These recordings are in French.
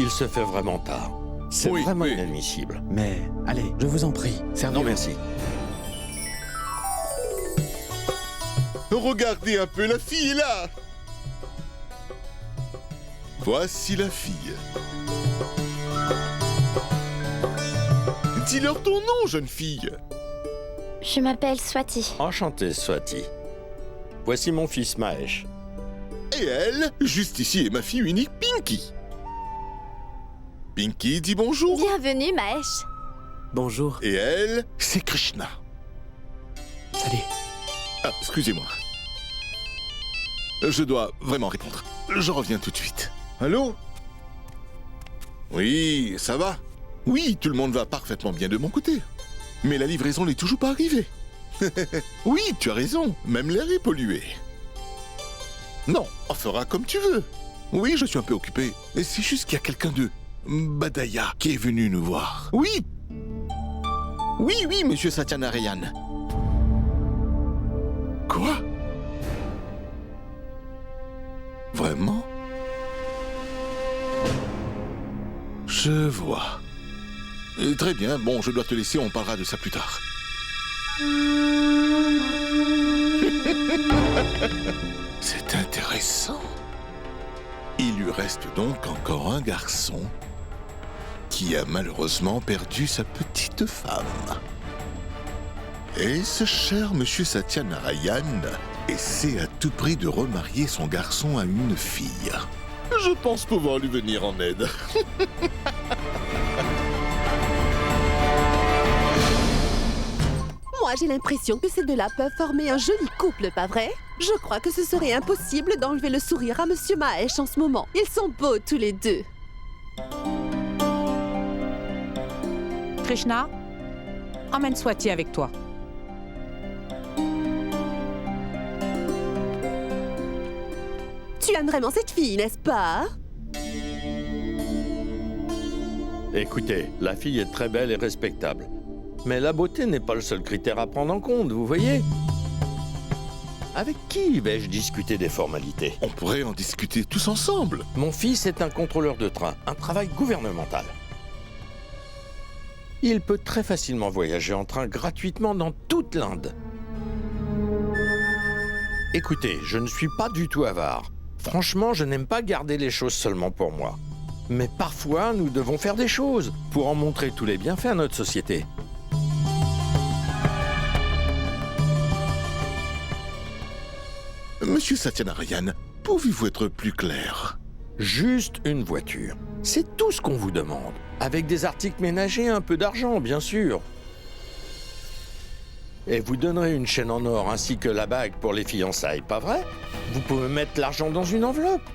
Il se fait vraiment tard. C'est vraiment inadmissible. Mais, allez, je vous en prie, servez-vous. Non, merci. Regardez un peu, la fille est là. Voici la fille. Dis-leur ton nom, jeune fille. Je m'appelle Swati. Enchanté, Swati. Voici mon fils Mahesh. Et elle, juste ici, est ma fille unique, Pinky. Pinky dit bonjour. Bienvenue, Mahesh. Bonjour. Et elle, c'est Krishna. Salut. Ah, excusez-moi. Je dois vraiment répondre. Je reviens tout de suite. Allô? Oui, ça va? Oui, tout le monde va parfaitement bien de mon côté. Mais la livraison n'est toujours pas arrivée. Oui, tu as raison. Même l'air est pollué. Non, on fera comme tu veux. Oui, je suis un peu occupé. Et c'est juste qu'il y a quelqu'un de Badaya qui est venu nous voir. Oui. Oui, monsieur Satyanarayan. Quoi? Vraiment? Je vois. Très bien, bon, je dois te laisser, on parlera de ça plus tard. C'est intéressant. Il lui reste donc encore un garçon qui a malheureusement perdu sa petite femme. Et ce cher monsieur Satyanarayan essaie à tout prix de remarier son garçon à une fille. Je pense pouvoir lui venir en aide. Moi, j'ai l'impression que ces deux-là peuvent former un joli couple, pas vrai? Je crois que ce serait impossible d'enlever le sourire à Monsieur Mahesh en ce moment. Ils sont beaux tous les deux. Krishna, emmène Swati avec toi. Tu aimes vraiment cette fille, n'est-ce pas? Écoutez, la fille est très belle et respectable. Mais la beauté n'est pas le seul critère à prendre en compte, vous voyez? Avec qui vais-je discuter des formalités? On pourrait en discuter tous ensemble. Mon fils est un contrôleur de train, un travail gouvernemental. Il peut très facilement voyager en train gratuitement dans toute l'Inde. Écoutez, je ne suis pas du tout avare. Franchement, je n'aime pas garder les choses seulement pour moi. Mais parfois, nous devons faire des choses pour en montrer tous les bienfaits à notre société. Monsieur Satyanarayan, pouvez-vous être plus clair? Juste une voiture. C'est tout ce qu'on vous demande. Avec des articles ménagers, un peu d'argent, bien sûr. Et vous donnerez une chaîne en or ainsi que la bague pour les fiançailles, pas vrai? Vous pouvez mettre l'argent dans une enveloppe.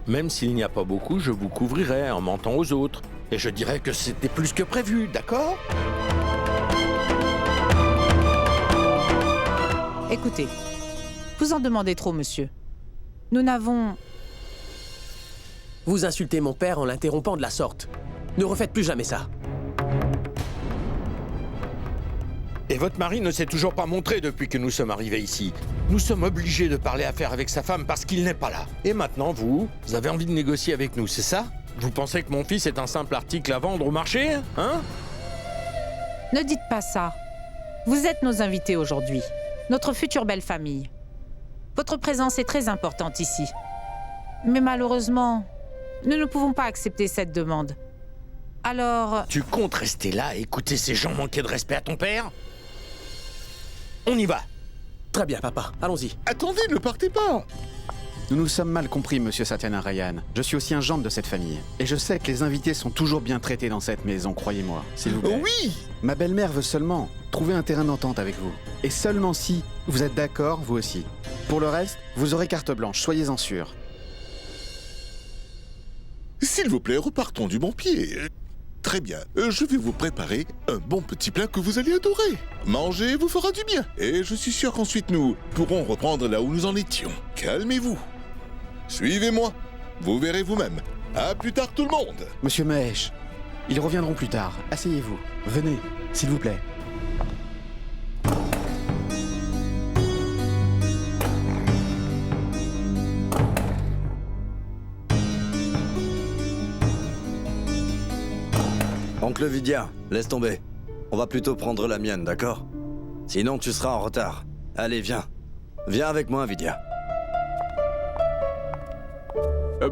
Même s'il n'y a pas beaucoup, je vous couvrirai en mentant aux autres. Et je dirais que c'était plus que prévu, d'accord? Écoutez, vous en demandez trop, monsieur. Nous n'avons... Vous insultez mon père en l'interrompant de la sorte. Ne refaites plus jamais ça. Et votre mari ne s'est toujours pas montré depuis que nous sommes arrivés ici. Nous sommes obligés de parler affaires avec sa femme parce qu'il n'est pas là. Et maintenant, vous avez envie de négocier avec nous, c'est ça? Vous pensez que mon fils est un simple article à vendre au marché, hein? Ne dites pas ça. Vous êtes nos invités aujourd'hui, notre future belle famille. Votre présence est très importante ici. Mais malheureusement, nous ne pouvons pas accepter cette demande. Alors... Tu comptes rester là et écouter ces gens manquer de respect à ton père? On y va. Très bien, papa. Allons-y. Attendez, ne partez pas. Nous nous sommes mal compris, monsieur Satyanarayan. Je suis aussi un gendre de cette famille. Et je sais que les invités sont toujours bien traités dans cette maison, croyez-moi. S'il vous plaît. Oui. Ma belle-mère veut seulement trouver un terrain d'entente avec vous. Et seulement si vous êtes d'accord, vous aussi. Pour le reste, vous aurez carte blanche, soyez-en sûrs. S'il vous plaît, repartons du bon pied. Très bien, je vais vous préparer un bon petit plat que vous allez adorer. Manger vous fera du bien. Et je suis sûr qu'ensuite nous pourrons reprendre là où nous en étions. Calmez-vous. Suivez-moi. Vous verrez vous-même. À plus tard tout le monde. Monsieur Mahesh, ils reviendront plus tard. Asseyez-vous. Venez, s'il vous plaît. Oncle Vidya, laisse tomber. On va plutôt prendre la mienne, d'accord? Sinon tu seras en retard. Allez, viens. Viens avec moi, Vidya.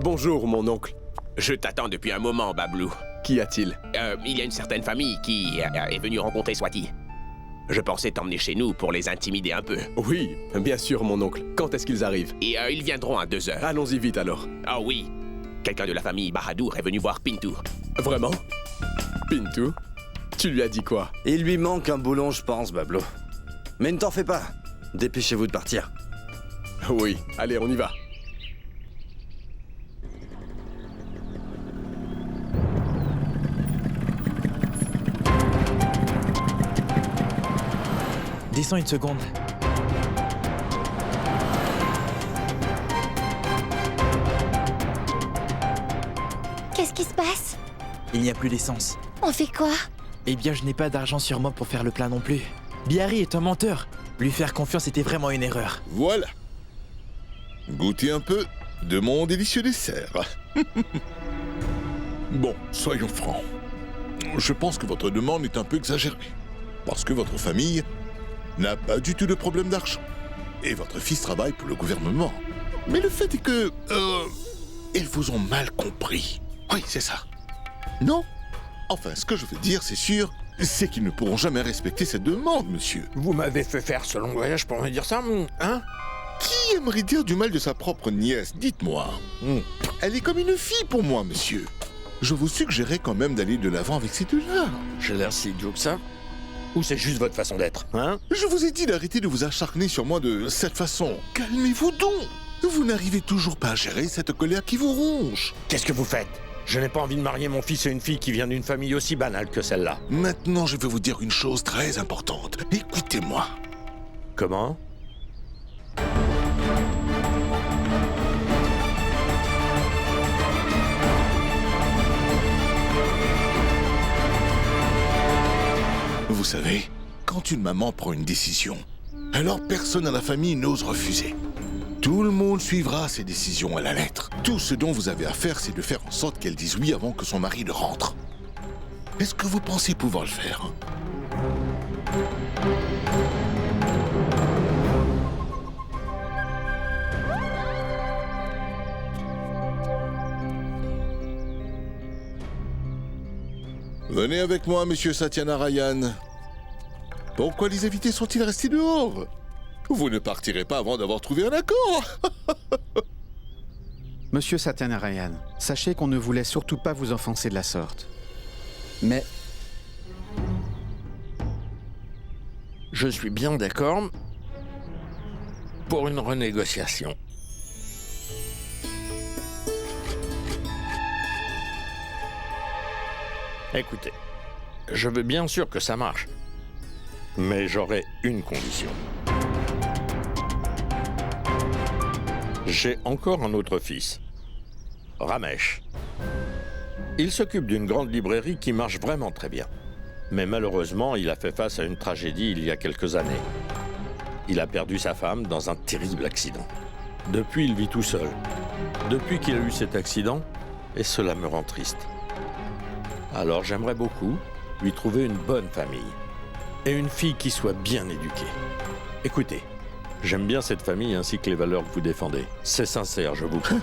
Bonjour, mon oncle. Je t'attends depuis un moment, Bablou. Qu'y a-t-il? Il y a une certaine famille qui est venue rencontrer Swati. Je pensais t'emmener chez nous pour les intimider un peu. Oui, bien sûr, mon oncle. Quand est-ce qu'ils arrivent? Et ils viendront à 2h. Allons-y vite alors. Ah oui. Quelqu'un de la famille Bahadur est venu voir Pintu. Vraiment? Pintu? Tu lui as dit quoi? Il lui manque un boulon, je pense, Bablo. Mais ne t'en fais pas. Dépêchez-vous de partir. Oui, allez, on y va. Descends une seconde. Qu'est-ce qui se passe? Il n'y a plus d'essence. On fait quoi? Eh bien, je n'ai pas d'argent sur moi pour faire le plein non plus. Bihari est un menteur. Lui faire confiance était vraiment une erreur. Voilà. Goûtez un peu de mon délicieux dessert. Bon, soyons francs. Je pense que votre demande est un peu exagérée. Parce que votre famille n'a pas du tout de problème d'argent. Et votre fils travaille pour le gouvernement. Mais le fait est que... ils vous ont mal compris. Oui, c'est ça. Non? Enfin, ce que je veux dire, c'est sûr, c'est qu'ils ne pourront jamais respecter cette demande, monsieur. Vous m'avez fait faire ce long voyage pour me dire ça, hein? Qui aimerait dire du mal de sa propre nièce? Dites-moi. Elle est comme une fille pour moi, monsieur. Je vous suggérais quand même d'aller de l'avant avec ces deux-là. J'ai l'air si idiot que ça? Ou c'est juste votre façon d'être, hein? Je vous ai dit d'arrêter de vous acharner sur moi de cette façon. Calmez-vous donc. Vous n'arrivez toujours pas à gérer cette colère qui vous ronge. Qu'est-ce que vous faites? Je n'ai pas envie de marier mon fils à une fille qui vient d'une famille aussi banale que celle-là. Maintenant, je vais vous dire une chose très importante. Écoutez-moi. Comment? Vous savez, quand une maman prend une décision, alors personne dans la famille n'ose refuser. Tout le monde suivra ses décisions à la lettre. Tout ce dont vous avez à faire, c'est de faire en sorte qu'elle dise oui avant que son mari ne rentre. Est-ce que vous pensez pouvoir le faire? Venez avec moi, monsieur Satyanarayan. Pourquoi les invités sont-ils restés dehors? Vous ne partirez pas avant d'avoir trouvé un accord. Monsieur Satyanarayan, sachez qu'on ne voulait surtout pas vous offenser de la sorte. Mais... Je suis bien d'accord pour une renégociation. Écoutez, je veux bien sûr que ça marche, mais j'aurai une condition. J'ai encore un autre fils, Ramesh. Il s'occupe d'une grande librairie qui marche vraiment très bien. Mais malheureusement, il a fait face à une tragédie il y a quelques années. Il a perdu sa femme dans un terrible accident. Depuis, il vit tout seul. Depuis qu'il a eu cet accident, et cela me rend triste. Alors j'aimerais beaucoup lui trouver une bonne famille. Et une fille qui soit bien éduquée. Écoutez, j'aime bien cette famille ainsi que les valeurs que vous défendez. C'est sincère, je vous promets.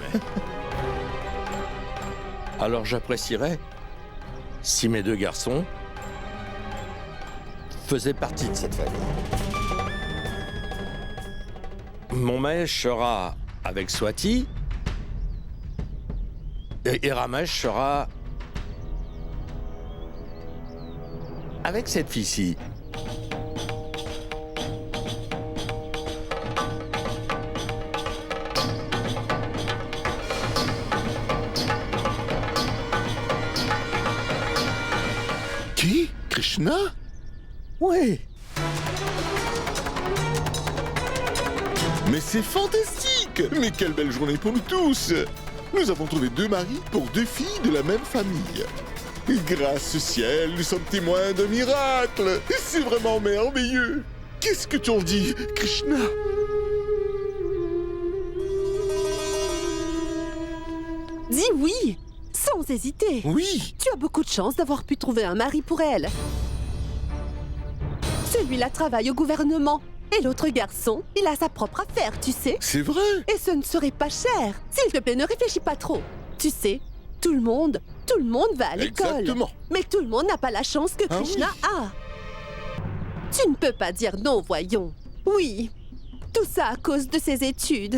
Alors j'apprécierais si mes deux garçons faisaient partie de cette famille. Mon Mahesh sera avec Swati et Ramesh sera avec cette fille-ci. Qui? Krishna? Oui. Mais c'est fantastique! Mais quelle belle journée pour nous tous! Nous avons trouvé deux maris pour deux filles de la même famille. Grâce au ciel, nous sommes témoins d'un miracle! C'est vraiment merveilleux! Qu'est-ce que tu en dis, Krishna? Dis oui! Sans hésiter. Oui. Tu as beaucoup de chance d'avoir pu trouver un mari pour elle. Celui-là travaille au gouvernement. Et l'autre garçon, il a sa propre affaire, tu sais. C'est vrai. Et ce ne serait pas cher. S'il te plaît, ne réfléchis pas trop. Tu sais, tout le monde va à l'école. Exactement. Mais tout le monde n'a pas la chance que Ah Krishna a. Tu ne peux pas dire non, voyons. Oui, tout ça à cause de ses études.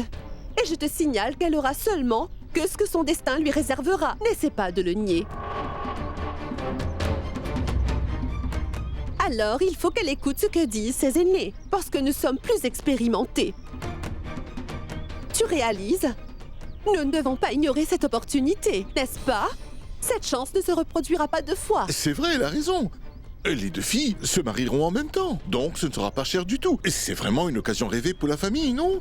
Et je te signale qu'elle aura seulement que ce que son destin lui réservera. N'essaie pas de le nier. Alors, il faut qu'elle écoute ce que disent ses aînés, parce que nous sommes plus expérimentés. Tu réalises? Nous ne devons pas ignorer cette opportunité, n'est-ce pas? Cette chance ne se reproduira pas deux fois. C'est vrai, elle a raison. Les deux filles se marieront en même temps, donc ce ne sera pas cher du tout. Et c'est vraiment une occasion rêvée pour la famille, non?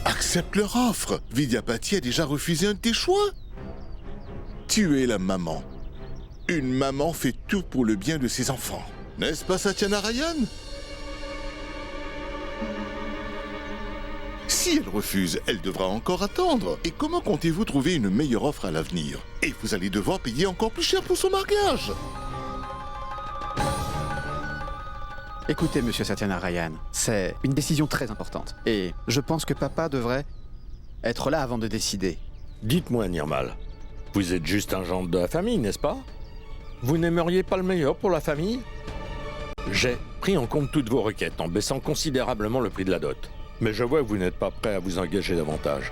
Accepte leur offre. Vidyapati a déjà refusé un de tes choix. Tu es la maman. Une maman fait tout pour le bien de ses enfants. N'est-ce pas, Satyanarayan? Si elle refuse, elle devra encore attendre. Et comment comptez-vous trouver une meilleure offre à l'avenir? Et vous allez devoir payer encore plus cher pour son mariage. Écoutez, monsieur Satyanarayan, c'est une décision très importante. Et je pense que papa devrait être là avant de décider. Dites-moi, Nirmal, vous êtes juste un gendre de la famille, n'est-ce pas? Vous n'aimeriez pas le meilleur pour la famille? J'ai pris en compte toutes vos requêtes en baissant considérablement le prix de la dot. Mais je vois que vous n'êtes pas prêt à vous engager davantage.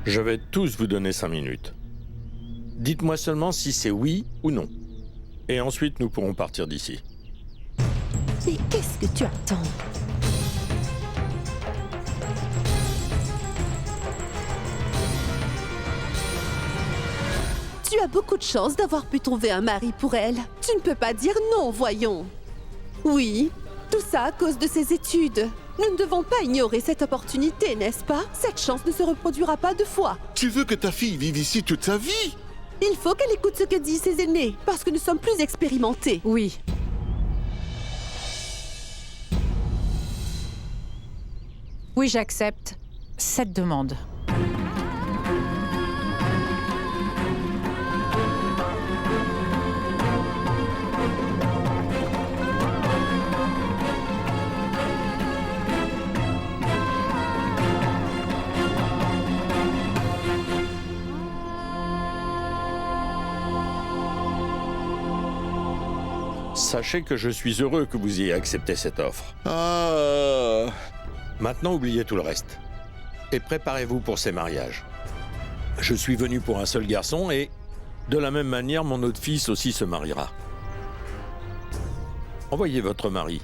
Je vais tous vous donner 5 minutes. Dites-moi seulement si c'est oui ou non. Et ensuite, nous pourrons partir d'ici. Mais qu'est-ce que tu attends? Tu as beaucoup de chance d'avoir pu trouver un mari pour elle. Tu ne peux pas dire non, voyons. Oui, tout ça à cause de ses études. Nous ne devons pas ignorer cette opportunité, n'est-ce pas? Cette chance ne se reproduira pas deux fois. Tu veux que ta fille vive ici toute sa vie? Il faut qu'elle écoute ce que disent ses aînés, parce que nous sommes plus expérimentés. Oui. Oui, j'accepte cette demande. Sachez que je suis heureux que vous ayez accepté cette offre. Ah. Maintenant, oubliez tout le reste. Et préparez-vous pour ces mariages. Je suis venu pour un seul garçon et, de la même manière, mon autre fils aussi se mariera. Envoyez votre mari.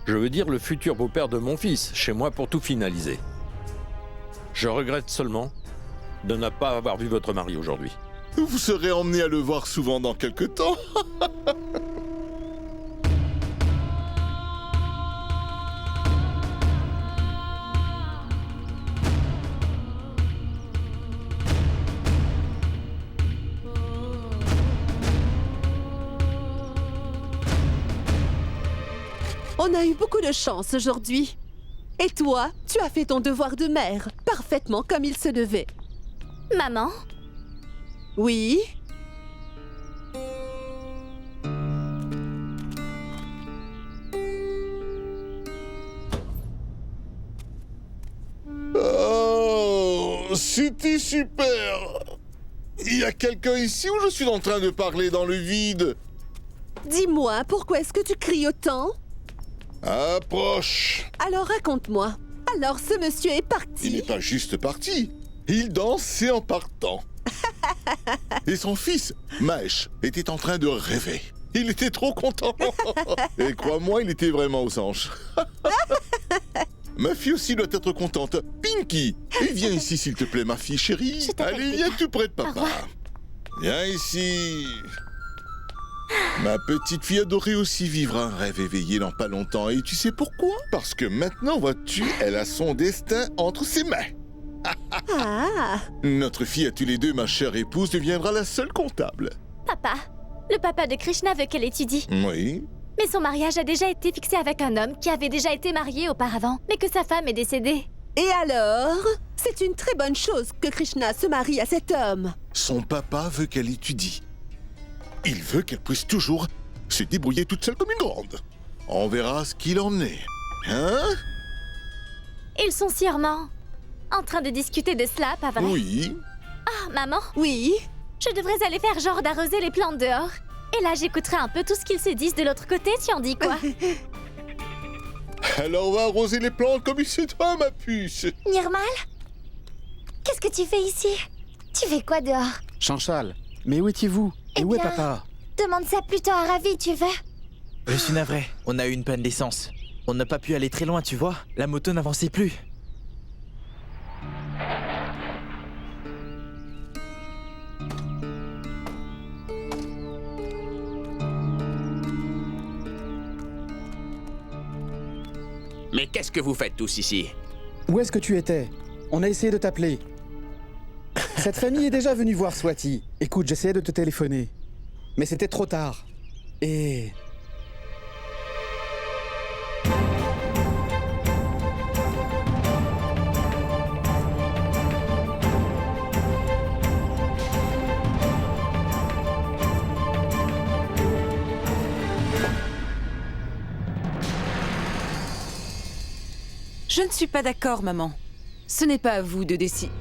Je veux dire le futur beau-père de mon fils, chez moi pour tout finaliser. Je regrette seulement de ne pas avoir vu votre mari aujourd'hui. Vous serez emmené à le voir souvent dans quelque temps. On a eu beaucoup de chance aujourd'hui. Et toi, tu as fait ton devoir de mère, parfaitement comme il se devait. Maman? Oui? Oh, c'était super. Il y a quelqu'un ici ou je suis en train de parler dans le vide? Dis-moi, pourquoi est-ce que tu cries autant? Approche. Alors raconte-moi. Alors ce monsieur est parti. Il n'est pas juste parti. Il dansait en partant. Et son fils, Mahesh, était en train de rêver. Il était trop content. Et crois-moi, il était vraiment aux anges. Ma fille aussi doit être contente. Pinky, viens ici s'il te plaît, ma fille chérie. Je t'appelle Allez, Peppa. viens tout près de papa. Viens ici. Ma petite fille adorait aussi vivre un rêve éveillé dans pas longtemps. Et tu sais pourquoi? Parce que maintenant, vois-tu, elle a son destin entre ses mains. Ah! Notre fille à tous les deux, ma chère épouse, deviendra la seule comptable. Papa, le papa de Krishna veut qu'elle étudie. Oui. Mais son mariage a déjà été fixé avec un homme qui avait déjà été marié auparavant, mais que sa femme est décédée. Et alors? C'est une très bonne chose que Krishna se marie à cet homme. Son papa veut qu'elle étudie. Il veut qu'elle puisse toujours se débrouiller toute seule comme une grande. On verra ce qu'il en est. Hein? Ils sont sûrement en train de discuter de cela, pas vrai? Oui. Ah, maman, Oui? je devrais aller faire genre d'arroser les plantes dehors. Et là, j'écouterai un peu tout ce qu'ils se disent de l'autre côté, tu en dis quoi? Alors on va arroser les plantes comme il se doit, ma puce. Nirmal? Qu'est-ce que tu fais ici? Tu fais quoi dehors? Chanchal, mais où étiez-vous? Et où est bien, papa? Demande ça plutôt à Ravi, tu veux? Je suis navré, on a eu une panne d'essence. On n'a pas pu aller très loin, tu vois. La moto n'avançait plus. Mais qu'est-ce que vous faites tous ici? Où est-ce que tu étais? On a essayé de t'appeler. Cette famille est déjà venue voir Swati. Écoute, j'essayais de te téléphoner. Mais c'était trop tard. Et... Je ne suis pas d'accord, maman. Ce n'est pas à vous de décider.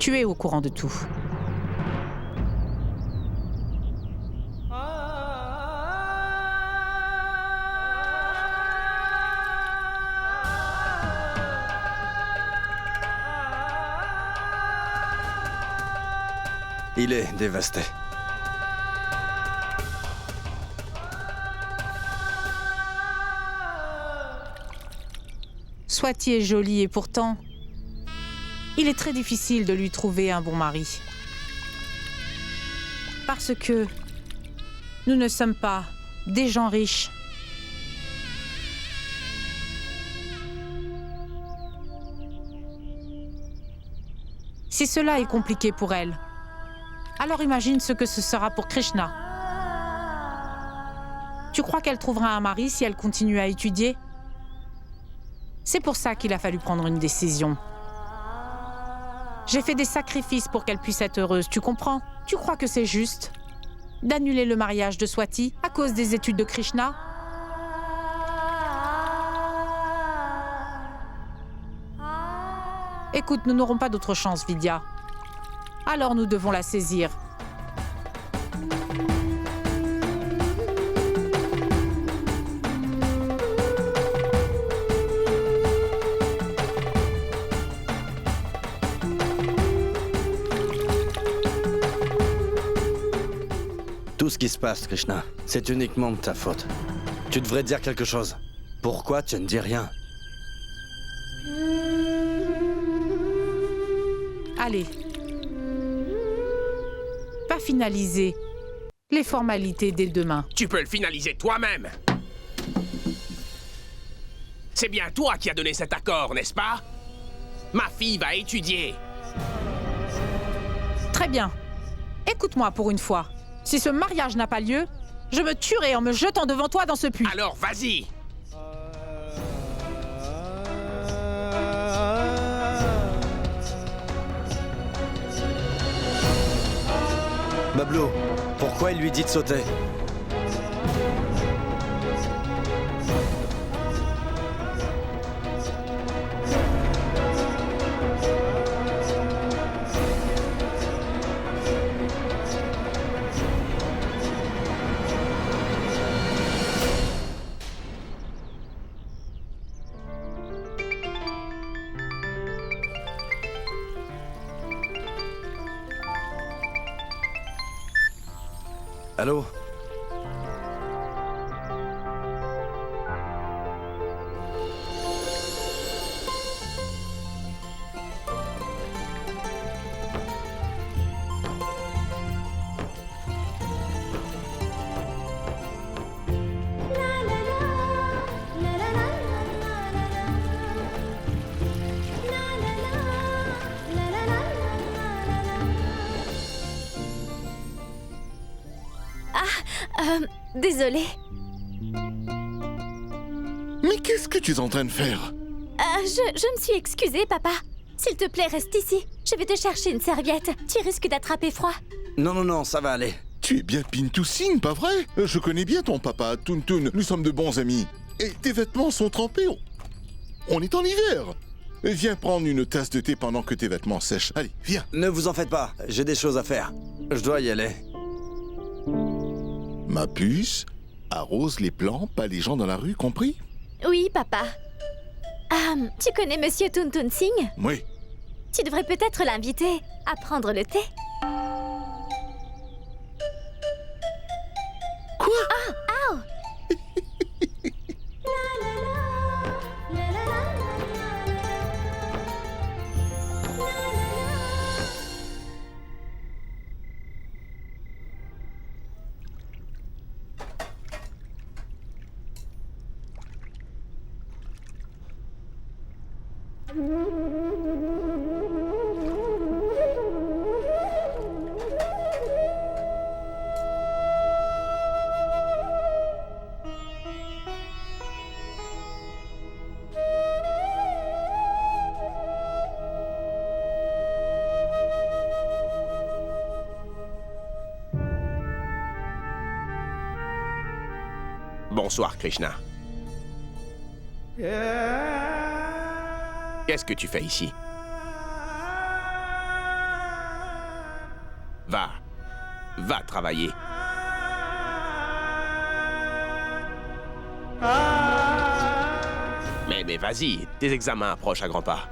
Tu es au courant de tout. Il est dévasté. Swati est jolie et pourtant, il est très difficile de lui trouver un bon mari. Parce que nous ne sommes pas des gens riches. Si cela est compliqué pour elle, alors imagine ce que ce sera pour Krishna. Tu crois qu'elle trouvera un mari si elle continue à étudier? C'est pour ça qu'il a fallu prendre une décision. J'ai fait des sacrifices pour qu'elle puisse être heureuse, tu comprends? Tu crois que c'est juste d'annuler le mariage de Swati à cause des études de Krishna? Écoute, nous n'aurons pas d'autre chance, Vidya. Alors nous devons la saisir. Tout ce qui se passe, Krishna, c'est uniquement de ta faute. Tu devrais dire quelque chose. Pourquoi tu ne dis rien? Allez. Pas finaliser les formalités dès demain. Tu peux le finaliser toi-même. C'est bien toi qui as donné cet accord, n'est-ce pas? Ma fille va étudier. Très bien. Écoute-moi pour une fois. Si ce mariage n'a pas lieu, je me tuerai en me jetant devant toi dans ce puits. Alors, vas-y! Bablo, pourquoi il lui dit de sauter? Allô? Désolée. Mais qu'est-ce que tu es en train de faire? Je me suis excusée, papa. S'il te plaît, reste ici. Je vais te chercher une serviette. Tu risques d'attraper froid. Non, ça va aller. Tu es bien Pintou Singh, pas vrai? Je connais bien ton papa, Toon. Nous sommes de bons amis. Et tes vêtements sont trempés. On est en hiver. Viens prendre une tasse de thé pendant que tes vêtements sèchent. Allez, viens. Ne vous en faites pas, j'ai des choses à faire. Je dois y aller. Ma puce, arrose les plants, pas les gens dans la rue, compris? Oui, papa. Tu connais Monsieur Toon Singh? Oui. Tu devrais peut-être l'inviter à prendre le thé. Quoi? Ah! Bonsoir, Krishna. Qu'est-ce que tu fais ici? Va travailler. Mais vas-y, tes examens approchent à grands pas.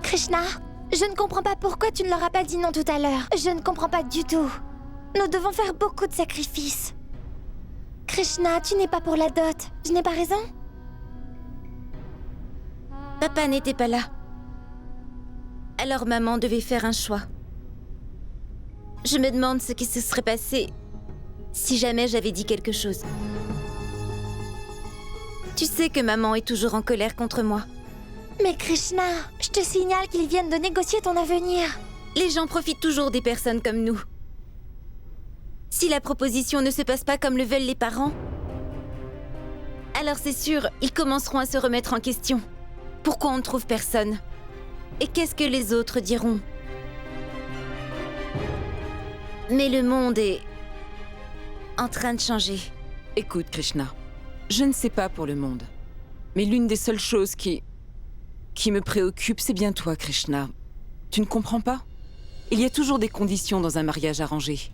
Krishna, je ne comprends pas pourquoi tu ne leur as pas dit non tout à l'heure. Je ne comprends pas du tout. Nous devons faire beaucoup de sacrifices. Krishna, tu n'es pas pour la dot. Je n'ai pas raison? Papa n'était pas là. Alors maman devait faire un choix. Je me demande ce qui se serait passé si jamais j'avais dit quelque chose. Tu sais que maman est toujours en colère contre moi. Mais Krishna, je te signale qu'ils viennent de négocier ton avenir. Les gens profitent toujours des personnes comme nous. Si la proposition ne se passe pas comme le veulent les parents, alors c'est sûr, ils commenceront à se remettre en question. Pourquoi on ne trouve personne? Et qu'est-ce que les autres diront? Mais le monde est en train de changer. Écoute, Krishna, je ne sais pas pour le monde, mais l'une des seules choses qui me préoccupe, c'est bien toi, Krishna. Tu ne comprends pas? Il y a toujours des conditions dans un mariage arrangé.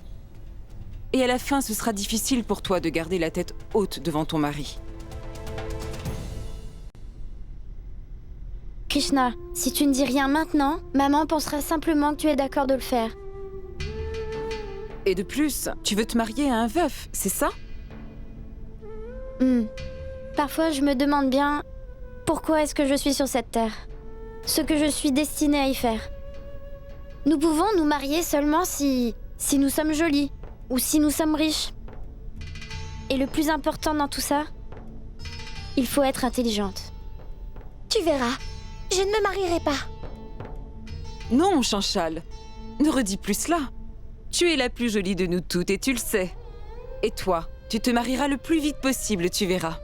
Et à la fin, ce sera difficile pour toi de garder la tête haute devant ton mari. Krishna, si tu ne dis rien maintenant, maman pensera simplement que tu es d'accord de le faire. Et de plus, tu veux te marier à un veuf, c'est ça? Parfois, je me demande bien pourquoi est-ce que je suis sur cette terre. Ce que je suis destinée à y faire. Nous pouvons nous marier seulement si nous sommes jolis ou si nous sommes riches. Et le plus important dans tout ça, il faut être intelligente. Tu verras, je ne me marierai pas. Non, Chanchal, ne redis plus cela. Tu es la plus jolie de nous toutes et tu le sais. Et toi, tu te marieras le plus vite possible, tu verras.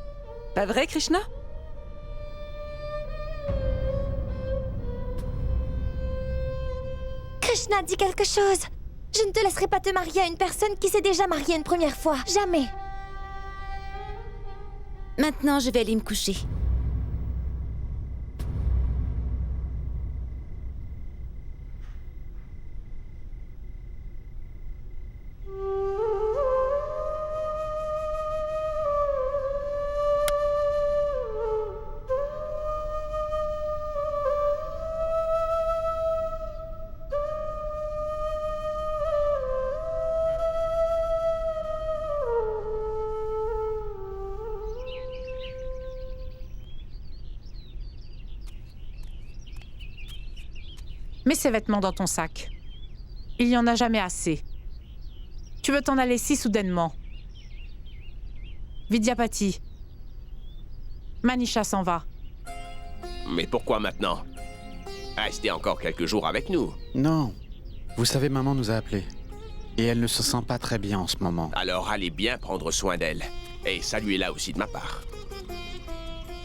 Pas vrai, Krishna? Krishna, dis quelque chose. Je ne te laisserai pas te marier à une personne qui s'est déjà mariée une première fois. Jamais. Maintenant, je vais aller me coucher. Mets ces vêtements dans ton sac. Il n'y en a jamais assez. Tu veux t'en aller si soudainement. Vidyapati. Manisha s'en va. Mais pourquoi maintenant? Restez encore quelques jours avec nous. Non. Vous savez, maman nous a appelés. Et elle ne se sent pas très bien en ce moment. Alors allez bien prendre soin d'elle. Et saluez-la aussi de ma part.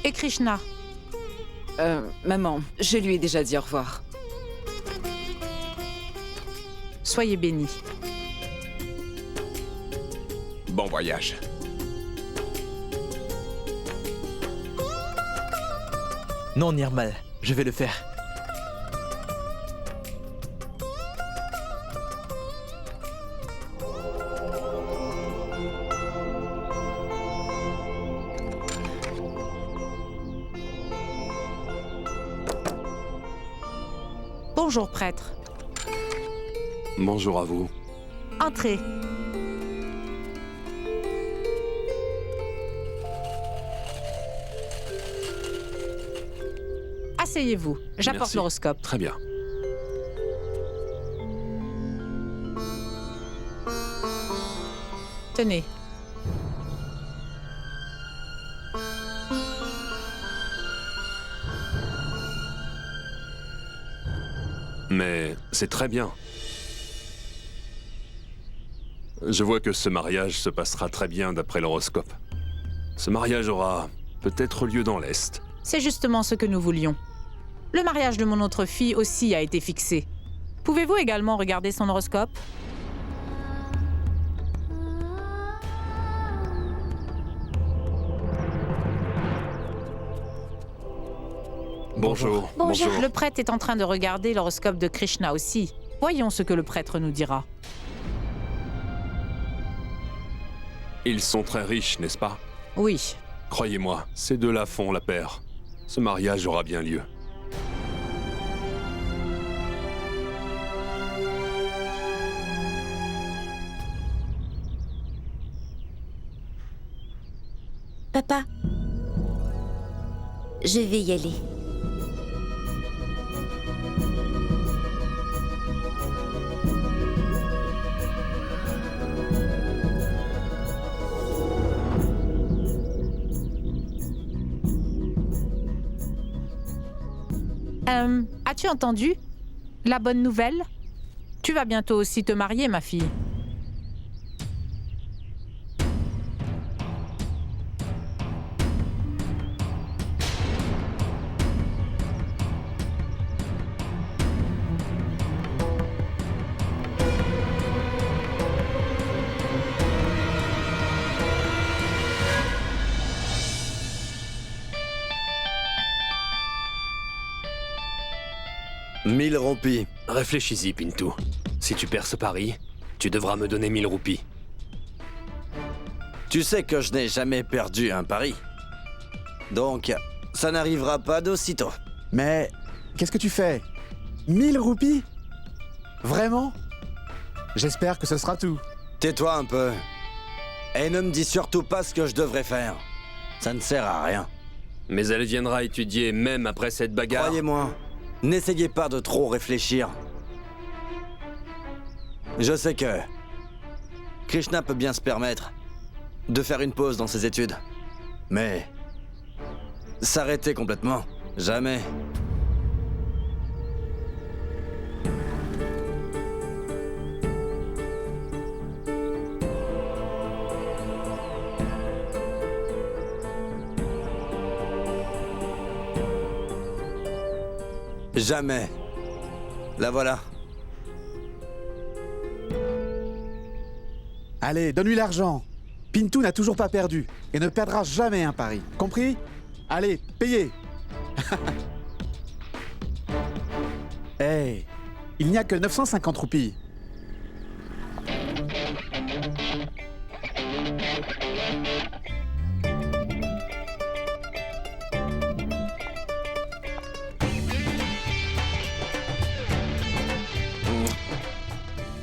Et Krishna? Maman, je lui ai déjà dit au revoir. Soyez bénis. Bon voyage. Non, Nirmal, je vais le faire. Bonjour, prêtre. Bonjour à vous. Entrez. Asseyez-vous. J'apporte Merci. l'horoscope. Très bien. Tenez. Mais c'est très bien. Je vois que ce mariage se passera très bien d'après l'horoscope. Ce mariage aura peut-être lieu dans l'Est. C'est justement ce que nous voulions. Le mariage de mon autre fille aussi a été fixé. Pouvez-vous également regarder son horoscope? Bonjour. Bonjour. Le prêtre est en train de regarder l'horoscope de Krishna aussi. Voyons ce que le prêtre nous dira. Ils sont très riches, n'est-ce pas? Oui. Croyez-moi, ces deux-là font la paire. Ce mariage aura bien lieu. Papa, je vais y aller. As-tu entendu la bonne nouvelle? Tu vas bientôt aussi te marier, ma fille. Mille roupies. Réfléchis-y, Pintou. Si tu perds ce pari, tu devras me donner 1000 roupies. Tu sais que je n'ai jamais perdu un pari. Donc, ça n'arrivera pas d'aussitôt. Mais qu'est-ce que tu fais? 1000 roupies? Vraiment? J'espère que ce sera tout. Tais-toi un peu. Et ne me dis surtout pas ce que je devrais faire. Ça ne sert à rien. Mais elle viendra étudier même après cette bagarre. Croyez-moi, n'essayez pas de trop réfléchir. Je sais que Krishna peut bien se permettre de faire une pause dans ses études. Mais s'arrêter complètement, jamais. Jamais. La voilà. Allez, donne-lui l'argent. Pintou n'a toujours pas perdu et ne perdra jamais un pari. Compris? Allez, payez. Hey, il n'y a que 950 roupies.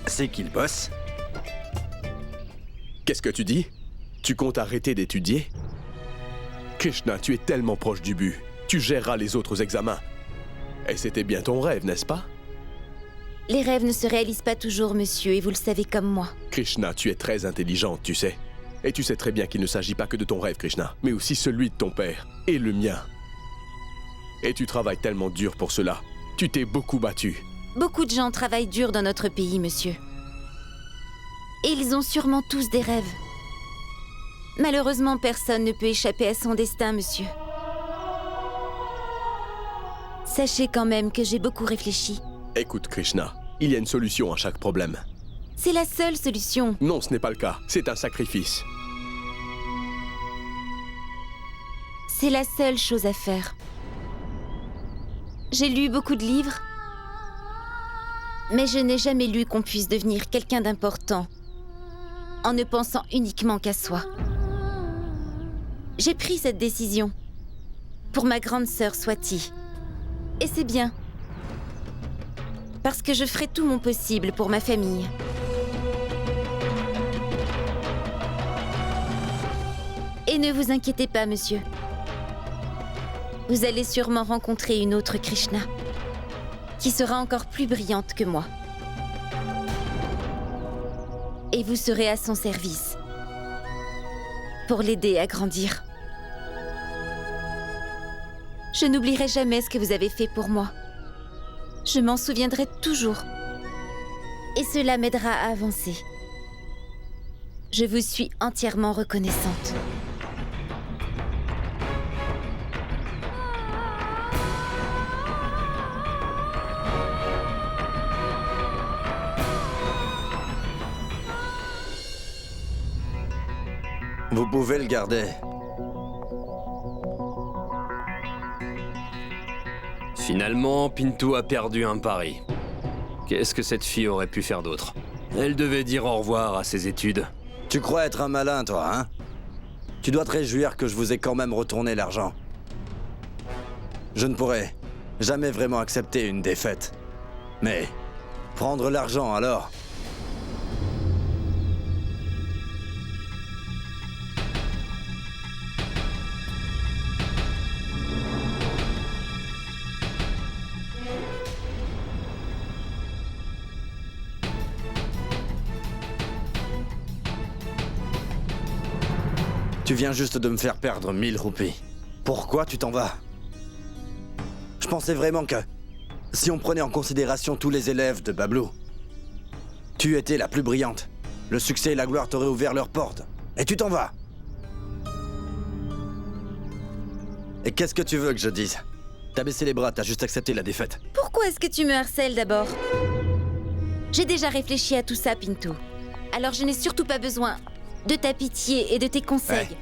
C'est qu'il bosse. Qu'est-ce que tu dis? Tu comptes arrêter d'étudier? Krishna, tu es tellement proche du but. Tu géreras les autres examens. Et c'était bien ton rêve, n'est-ce pas? Les rêves ne se réalisent pas toujours, monsieur, et vous le savez comme moi. Krishna, tu es très intelligente, tu sais. Et tu sais très bien qu'il ne s'agit pas que de ton rêve, Krishna, mais aussi celui de ton père et le mien. Et tu travailles tellement dur pour cela. Tu t'es beaucoup battu. Beaucoup de gens travaillent dur dans notre pays, monsieur. Et ils ont sûrement tous des rêves. Malheureusement, personne ne peut échapper à son destin, monsieur. Sachez quand même que j'ai beaucoup réfléchi. Écoute, Krishna, il y a une solution à chaque problème. C'est la seule solution. Non, ce n'est pas le cas. C'est un sacrifice. C'est la seule chose à faire. J'ai lu beaucoup de livres, mais je n'ai jamais lu qu'on puisse devenir quelqu'un d'important en ne pensant uniquement qu'à soi. J'ai pris cette décision pour ma grande sœur Swati. Et c'est bien, parce que je ferai tout mon possible pour ma famille. Et ne vous inquiétez pas, monsieur. Vous allez sûrement rencontrer une autre Krishna, qui sera encore plus brillante que moi. Et vous serez à son service, pour l'aider à grandir. Je n'oublierai jamais ce que vous avez fait pour moi. Je m'en souviendrai toujours. Et cela m'aidera à avancer. Je vous suis entièrement reconnaissante. Vous pouvez le garder. Finalement, Pinto a perdu un pari. Qu'est-ce que cette fille aurait pu faire d'autre? Elle devait dire au revoir à ses études. Tu crois être un malin, toi, hein? Tu dois te réjouir que je vous ai quand même retourné l'argent. Je ne pourrais jamais vraiment accepter une défaite. Mais prendre l'argent, alors? Tu viens juste de me faire perdre 1000 roupies. Pourquoi tu t'en vas? Je pensais vraiment que, si on prenait en considération tous les élèves de Bablou, tu étais la plus brillante. Le succès et la gloire t'auraient ouvert leurs portes. Et tu t'en vas. Et qu'est-ce que tu veux que je dise? T'as baissé les bras, t'as juste accepté la défaite. Pourquoi est-ce que tu me harcèles d'abord? J'ai déjà réfléchi à tout ça, Pinto. Alors je n'ai surtout pas besoin de ta pitié et de tes conseils. Ouais.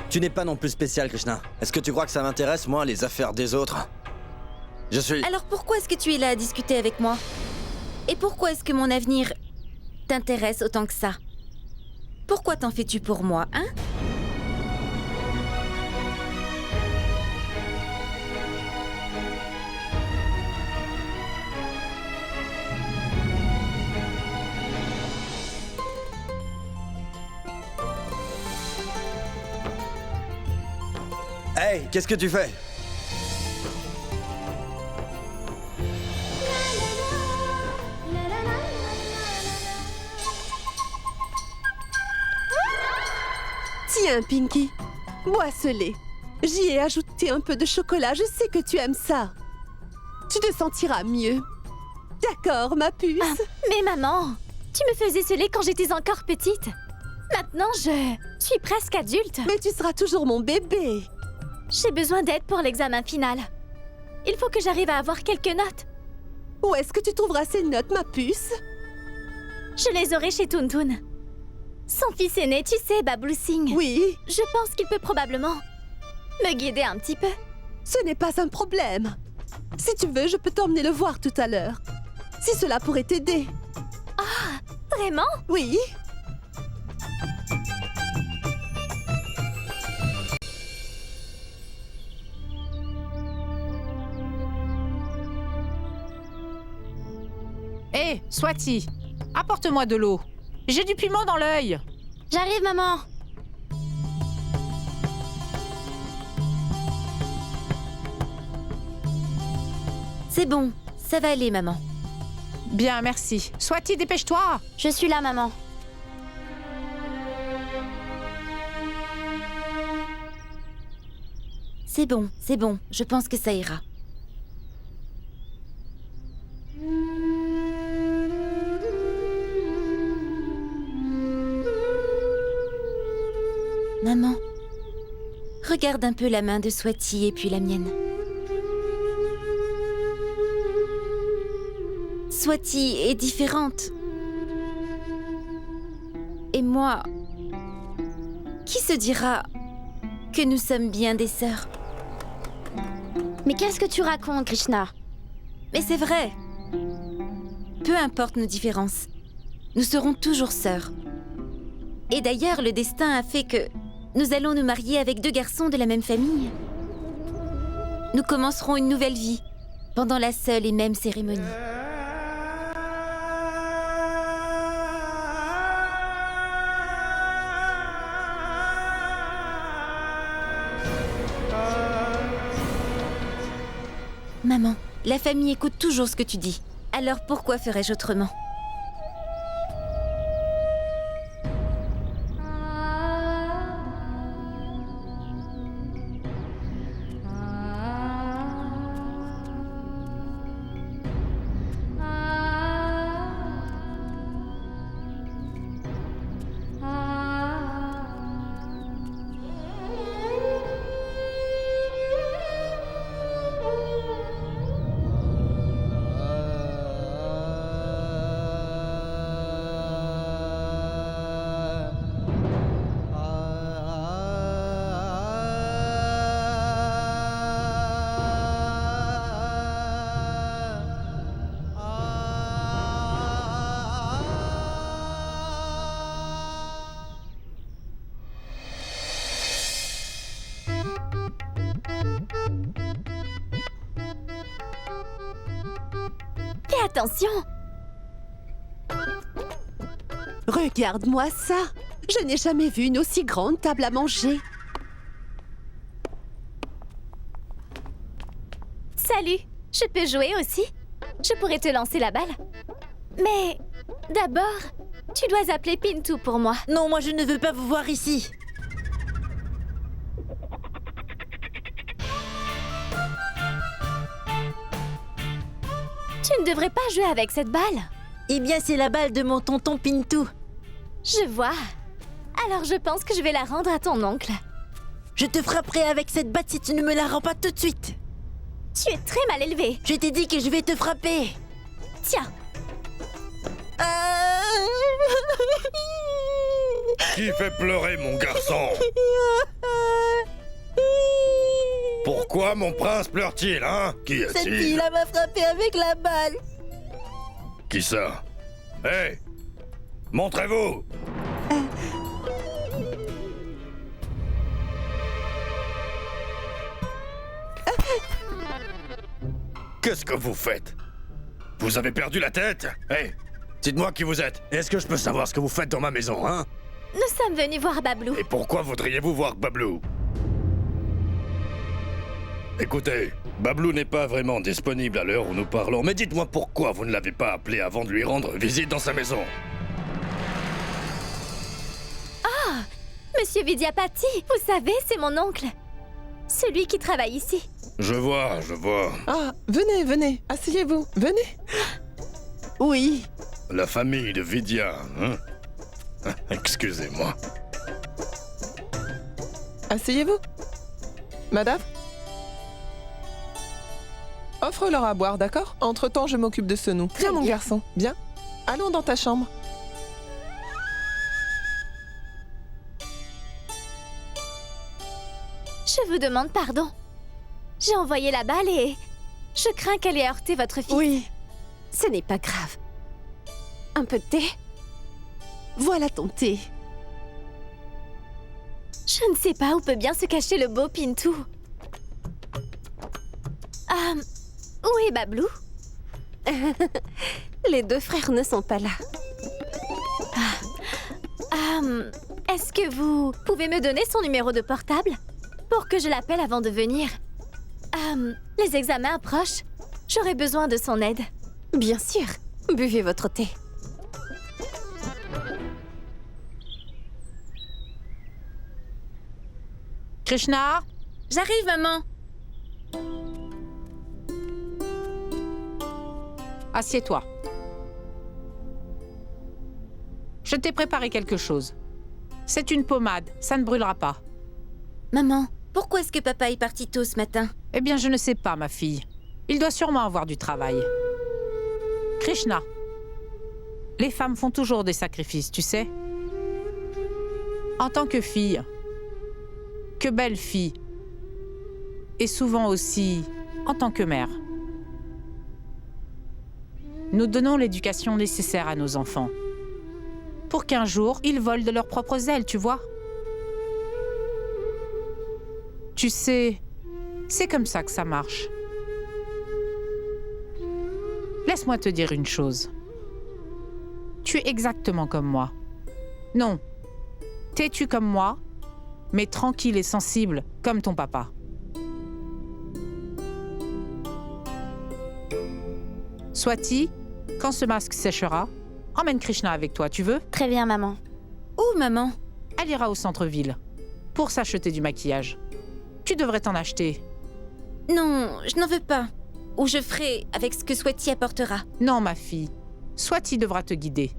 Tu n'es pas non plus spécial, Krishna. Est-ce que tu crois que ça m'intéresse, moi, les affaires des autres? Je suis... Alors pourquoi est-ce que tu es là à discuter avec moi? Et pourquoi est-ce que mon avenir t'intéresse autant que ça? Pourquoi t'en fais-tu pour moi, hein? Hey, qu'est-ce que tu fais? Tiens, Pinky, bois ce lait. J'y ai ajouté un peu de chocolat, je sais que tu aimes ça. Tu te sentiras mieux. D'accord, ma puce. Ah, mais maman, tu me faisais ce lait quand j'étais encore petite. Maintenant, je suis presque adulte. Mais tu seras toujours mon bébé. J'ai besoin d'aide pour l'examen final. Il faut que j'arrive à avoir quelques notes. Où est-ce que tu trouveras ces notes, ma puce? Je les aurai chez Toon. Son fils aîné, tu sais, Bablou Singh. Oui. Je pense qu'il peut probablement me guider un petit peu. Ce n'est pas un problème. Si tu veux, je peux t'emmener le voir tout à l'heure. Si cela pourrait t'aider. Ah, vraiment? Oui. Hé, Swati, apporte-moi de l'eau. J'ai du piment dans l'œil. J'arrive, maman. C'est bon, ça va aller, maman. Bien, merci. Swati, dépêche-toi. Je suis là, maman. C'est bon, je pense que ça ira. Maman, regarde un peu la main de Swati et puis la mienne. Swati est différente. Et moi, qui se dira que nous sommes bien des sœurs? Mais qu'est-ce que tu racontes, Krishna? Mais c'est vrai. Peu importe nos différences, nous serons toujours sœurs. Et d'ailleurs, le destin a fait que nous allons nous marier avec 2 garçons de la même famille. Nous commencerons une nouvelle vie pendant la seule et même cérémonie. Maman, la famille écoute toujours ce que tu dis. Alors pourquoi ferais-je autrement? Fais attention! Regarde-moi ça! Je n'ai jamais vu une aussi grande table à manger. Salut! Je peux jouer aussi? Je pourrais te lancer la balle. Mais d'abord, tu dois appeler Pintu pour moi. Non, moi je ne veux pas vous voir ici. Tu ne devrais pas jouer avec cette balle. Eh bien, c'est la balle de mon tonton Pintu. Je vois. Alors je pense que je vais la rendre à ton oncle. Je te frapperai avec cette batte si tu ne me la rends pas tout de suite. Tu es très mal élevé. Je t'ai dit que je vais te frapper. Tiens. Qui fait pleurer mon garçon? Pourquoi mon prince pleure-t-il, hein? Qui a-t-il? Cette fille-là m'a frappé avec la balle. Qui ça? Hé! Montrez-vous! Qu'est-ce que vous faites? Vous avez perdu la tête? Hé! Dites-moi qui vous êtes. Est-ce que je peux savoir ce que vous faites dans ma maison, hein? Nous sommes venus voir Bablou. Et pourquoi voudriez-vous voir Bablou? Écoutez, Bablou n'est pas vraiment disponible à l'heure où nous parlons, mais dites-moi pourquoi vous ne l'avez pas appelé avant de lui rendre visite dans sa maison. Ah! Monsieur Vidyapati, vous savez, c'est mon oncle. Celui qui travaille ici. Je vois. Ah, venez, asseyez-vous, venez. Oui. La famille de Vidya, hein? Excusez-moi. Asseyez-vous. Madame? Offre-leur à boire, d'accord? Entre-temps, je m'occupe de Sonu. Viens, mon garçon, viens. Allons dans ta chambre. Je vous demande pardon. J'ai envoyé la balle et je crains qu'elle ait heurté votre fils. Oui, ce n'est pas grave. Un peu de thé? Voilà ton thé. Je ne sais pas où peut bien se cacher le beau Pintu. Où est Bablou? Les 2 frères ne sont pas là. Est-ce que vous pouvez me donner son numéro de portable pour que je l'appelle avant de venir? Les examens approchent. J'aurais besoin de son aide. Bien sûr. Buvez votre thé. Krishna? J'arrive, maman. Assieds-toi. Je t'ai préparé quelque chose. C'est une pommade, ça ne brûlera pas. Maman, pourquoi est-ce que papa est parti tôt ce matin? Eh bien, je ne sais pas, ma fille. Il doit sûrement avoir du travail. Krishna, les femmes font toujours des sacrifices, tu sais. En tant que fille, que belle fille, et souvent aussi en tant que mère. Nous donnons l'éducation nécessaire à nos enfants, pour qu'un jour, ils volent de leurs propres ailes, tu vois. Tu sais, c'est comme ça que ça marche. Laisse-moi te dire une chose. Tu es exactement comme moi. Non, têtu comme moi, mais tranquille et sensible comme ton papa. Swati, quand ce masque séchera, emmène Krishna avec toi, tu veux? Très bien, maman. Où, maman? Elle ira au centre-ville pour s'acheter du maquillage. Tu devrais t'en acheter. Non, je n'en veux pas. Ou je ferai avec ce que Swati apportera. Non, ma fille. Swati devra te guider.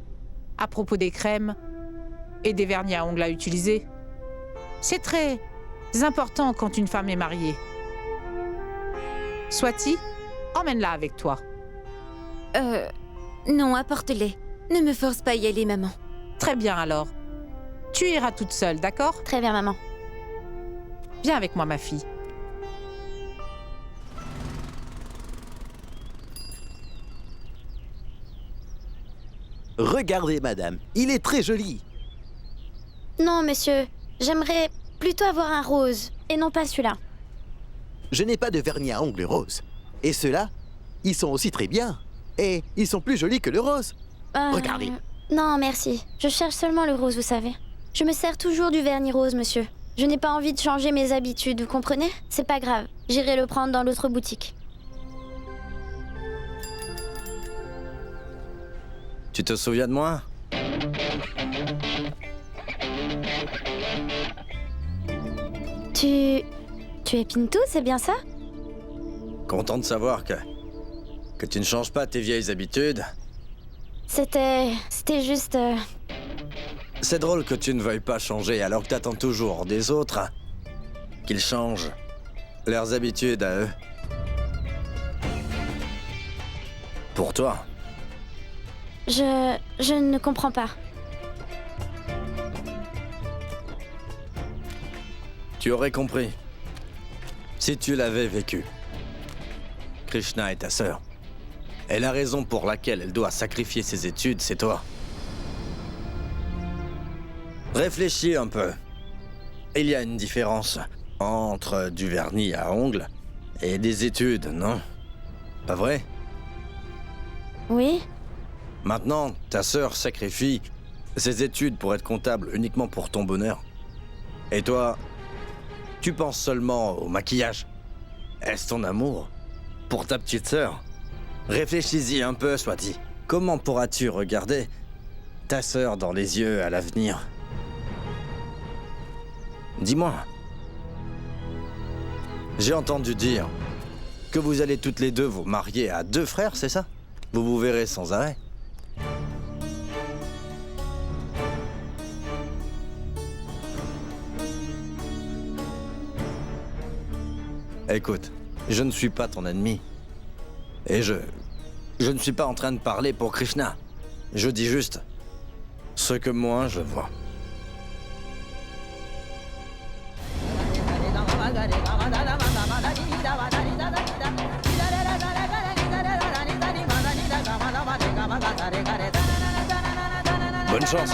À propos des crèmes et des vernis à ongles à utiliser. C'est très important quand une femme est mariée. Swati, emmène-la avec toi. Non, apporte-les. Ne me force pas à y aller, maman. Très bien alors. Tu iras toute seule, d'accord? Très bien, maman. Viens avec moi, ma fille. Regardez, madame, il est très joli. Non, monsieur. J'aimerais plutôt avoir un rose, et non pas celui-là. Je n'ai pas de vernis à ongles rose. Et ceux-là, ils sont aussi très bien. Et ils sont plus jolis que le rose. Regardez. Non, merci. Je cherche seulement le rose, vous savez. Je me sers toujours du vernis rose, monsieur. Je n'ai pas envie de changer mes habitudes, vous comprenez? C'est pas grave. J'irai le prendre dans l'autre boutique. Tu te souviens de moi? Tu es Pintou, c'est bien ça? Content de savoir que tu ne changes pas tes vieilles habitudes. C'était juste... C'est drôle que tu ne veuilles pas changer alors que t'attends toujours des autres qu'ils changent leurs habitudes à eux. Pour toi. Je ne comprends pas. Tu aurais compris si tu l'avais vécu. Krishna est ta sœur. Et la raison pour laquelle elle doit sacrifier ses études, c'est toi. Réfléchis un peu. Il y a une différence entre du vernis à ongles et des études, non? Pas vrai? Oui. Maintenant, ta sœur sacrifie ses études pour être comptable uniquement pour ton bonheur. Et toi, tu penses seulement au maquillage. Est-ce ton amour pour ta petite sœur? Réfléchis-y un peu, Swati. Comment pourras-tu regarder ta sœur dans les yeux à l'avenir? Dis-moi. J'ai entendu dire que vous allez toutes les deux vous marier à 2 frères, c'est ça? Vous vous verrez sans arrêt. Écoute, je ne suis pas ton ennemi. Et je ne suis pas en train de parler pour Krishna. Je dis juste ce que moi je vois. Bonne chance.